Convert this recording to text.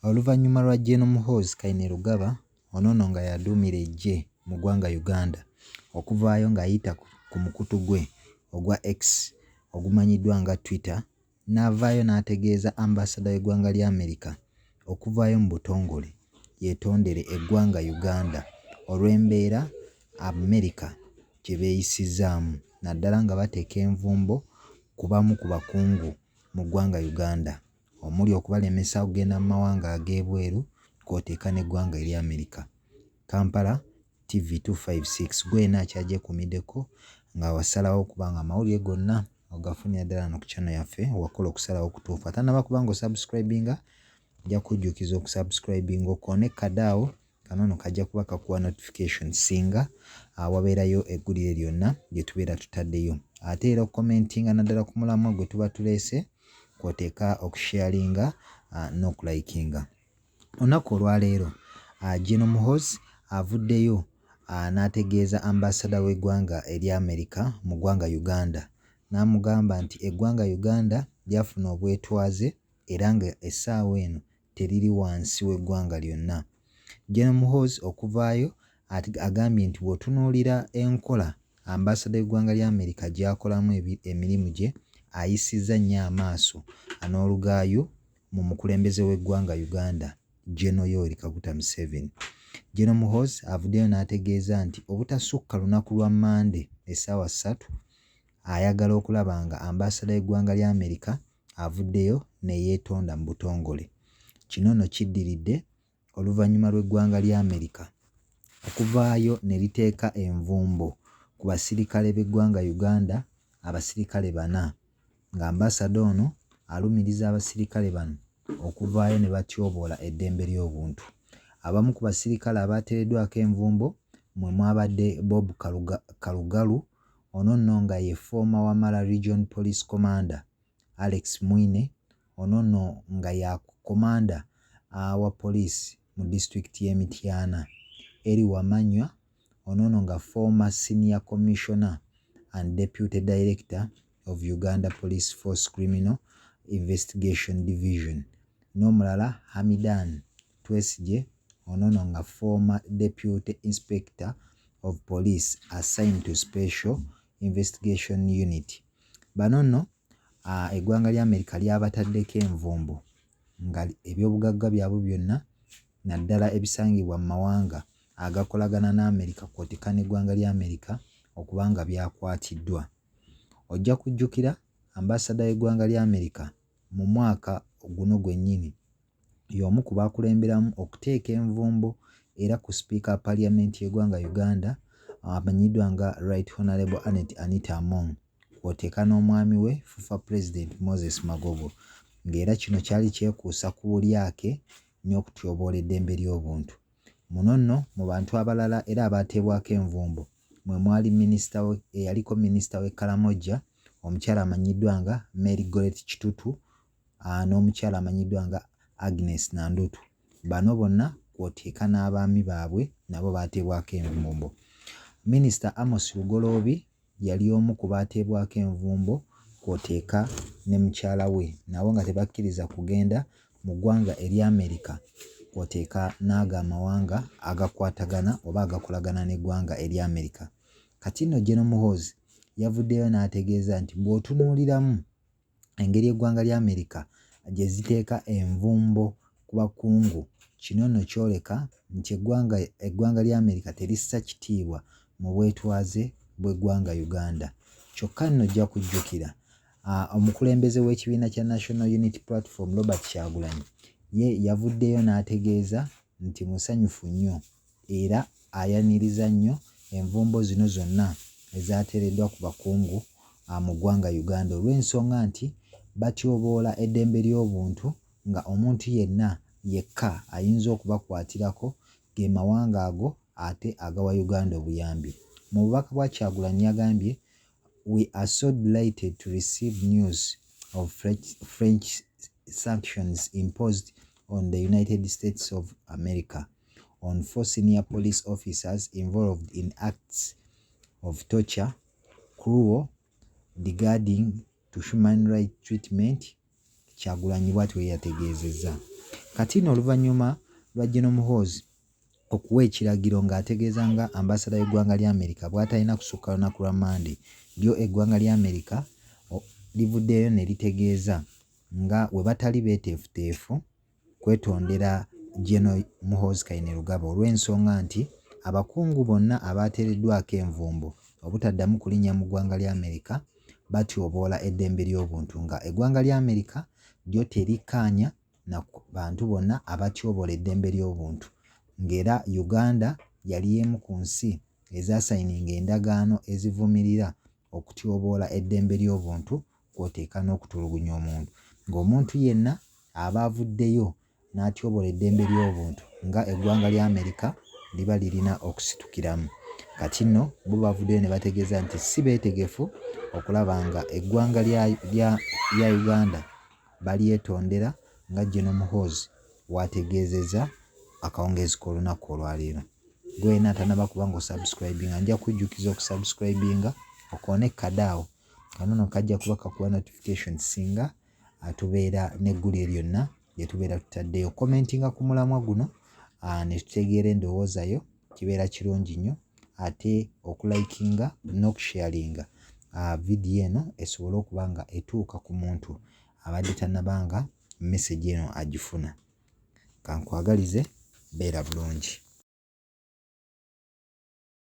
Oluvannyuma lwa General Muhoozi Kainerugaba ono nga yaduumira eggye mu ggwanga Uganda okuvaayo ng'ayita ku mukutu gwe ogwa X ogumanyiddwa nga Twitter, n'avaayo n'ategeeza ambasada w'eggwanga lya Amerika okuvaayo mu butongole yeetondere eggwanga Uganda olw'embeera Amerika gye beeyisizaamu, naddala nga bateeka envumbo ku bamu ku bakungu mu ggwanga Uganda omuli okubalemesa okugenda mu mawanga ag'ebweru kw'oteeka n'eggwanga erya Amerika. Kampala TV 256 gwena akyagyeekuumiddeko nga wasalawo okubanga amawulire gonna ogafunira ddala no ku channel yaffe wakola okusalawo okutuufu. Atannaba kuba ng'osubscribinga nja kujjukiza okusubscribinga okoone kadaawo kanono kajja kuba kakuwa notification singa wabeerayo eggulire lyonna lye tubeera tutaddeyo. Ate era okukomentinga naddala ku mulamwa gwe tuba tuleese kw'oteeka okusharinga n'okulayikinga. Olunaku olwaleero General Muhoozi avuddeyo n'ategeeza ambasada w'eggwanga erya Amerika mu ggwanga Uganda n'amugamba nti eggwanga Uganda lyafuna obwetwaze era nga essaawa eno teriri wansi w'eggwanga lyonna. General Muhoozi okuvaayo agambye nti bw'otunuulira enkola ambasada w'eggwanga lya Amerika gy'akolamu emirimu gye ayisizza nnyo amaaso n'olugaayo mu mukulembeze w'eggwanga Uganda General Yoweri Kaguta Museveni. General Muhoozi avuddeyo n'ategeeza nti obutasukka lunaku lwa Mande essaawa 3 ayagala okulaba nga ambasada w'eggwanga lya Amerika avuddeyo ne yeetonda mu butongole. Kino nno kiddiridde oluvannyuma lw'eggwanga lya Amerika okuvaayo ne liteeka envumbo ku basirikale b'eggwanga Uganda abasirikale 4 nga ambasada ono alumiriza abasirikale bano okuvaayo ne batyoboola eddembe ly'obuntu. Abamu ku basirikale abateereddwako envumbo mwe mwabadde Bob Kalugalu ono nno nga ye former Wamala Region Police Commander, Alex Mwine ono nno nga ya komanda wa poliisi mu disitulikiti y'e Mityana, Eri Wamanywa ono nno nga former Senior Commissioner and Deputy Director of Uganda Police Force Criminal Investigation Division, n'omulala Hamidan Twesigye ono nno nga former Deputy Inspector of Police assigned to Special Investigation Unit. Bano nno eggwanga lya Amerika lyabataddeko envumbo nga ebyobugagga byabwe byonna naddala ebisangibwa mu mawanga agakolagana n'Amerika kw'oteeka n'eggwanga lya Amerika okuba nga byakwatiddwa. Ojja kujjukira ambasada w'eggwanga lya Amerika mu mwaka guno gwennyini y'omu ku baakulemberamu okuteeka envumbo era ku sipiika paliamenti y'eggwanga Uganda amanyiddwa nga Right Honorable Anita Among kw'oteeka n'omwami we Fufa President Moses Magogo, ng'era kino kyali kyekuusa ku bulyake n'okutyoboola eddembe ly'obuntu. Muno nno mu bantu abalala era abaateebwako envumbo mwe mwali eyaliko minisita w'e Karamoja omukyala amanyiddwa nga Mary Goret Kitutu n'omukyala amanyiddwa nga Agnes Nandutu. Bano bonna kw'oteeka n'abaami baabwe nabo baateebwako envumbo. Minisita Amos Lugoloobi yali omu ku baateebwako envumbo kw'oteeka ne mukyala we nabo nga tebakkiriza kugenda mu ggwanga erya Amerika kw'oteeka n'ago amawanga agakwatagana oba agakolagana n'eggwanga erya Amerika. Kati nno General Muhoozi yavuddeyo n'ategeeza nti bw'otunuuliramu engeri eggwanga lya Amerika gye ziteeka envumbo ku bakungu, kino nno kyoleka nti eggwanga lya Amerika terissa kitiibwa mu bwetwaze bw'eggwanga Uganda. Kyokka nno ojja kujjukira omukulembeze w'ekibiina kya National Unity Platform Robert Kyagulanyi ye yavuddeyo n'ategeeza nti musanyufu nnyo era ayaniriza nnyo envumbo zino zonna ezaateereddwa ku bakungu mu ggwanga Uganda olw'ensonga nti batyoboola eddembe ly'obuntu nga omuntu yenna yekka ayinza okubakwatirako ge mawanga ago ate agawa Uganda obuyambi. Mu bubaka bwa Kyagulanyi yagambye, "We are so delighted to receive news of French sanctions imposed on the United States of America on 4 senior police officers involved in acts of torture, cruel, degrading to human rights treatment." Kyagulanyi bw'atyo yategeezezza. Kati nno oluvannyuma lwa General Muhoozi okuwa ekiragiro ng'ategeeza nga ambasada y'eggwanga lya Amerika bw'atalina kusukka lunaku lwa Monday, lyo eggwanga lya Amerika livuddeyo ne litegeeza nga we batali beeteefuteefu kwetondera General Muhoozi Kainerugaba olw'ensonga nti abakungu bonna abateereddwako envumbo obutaddamu kulinnya mu ggwanga lya Amerika batyoboola eddembe ly'obuntu, nga eggwanga lya Amerika lyo terikkaanya na bantu bonna abatyoboola eddembe ly'obuntu, ng'era Uganda yali emu ku nsi ezaasayininga endagaano ezivumirira okutyoboola eddembe ly'obuntu kw'oteeka n'okutulugunya omuntu, ng'omuntu yenna aba avuddeyo n'atyoboola eddembe ly'obuntu nga eggwanga lya Amerika liba lirina okusitukiramu. Kati nno bo bavuddeyo ne bategeeza nti si beetegefu okulaba nga eggwanga lya Uganda balyetondera nga General Muhoozi bw'ategeezezza akawungeezi k'olunaku olwaleero. Gwe wenna atanaba kuba ng'osubscribinga nja kujjukiza okusubscribinga okoone kadaawo kanono kajja kuba kakuwa notification singa tubeera n'eggulire lyonna lye tubeera tutaddeyo. Commentinga ku mulamwa guno ne tutegeera endowooza yo kibeera kirungi nnyo, ate okulikinga n'okusharinga vidiyo eno esobole okuba nga etuuka ku muntu abadde tannaba nga message eno agifuna. Kankwagalize beera bulungi.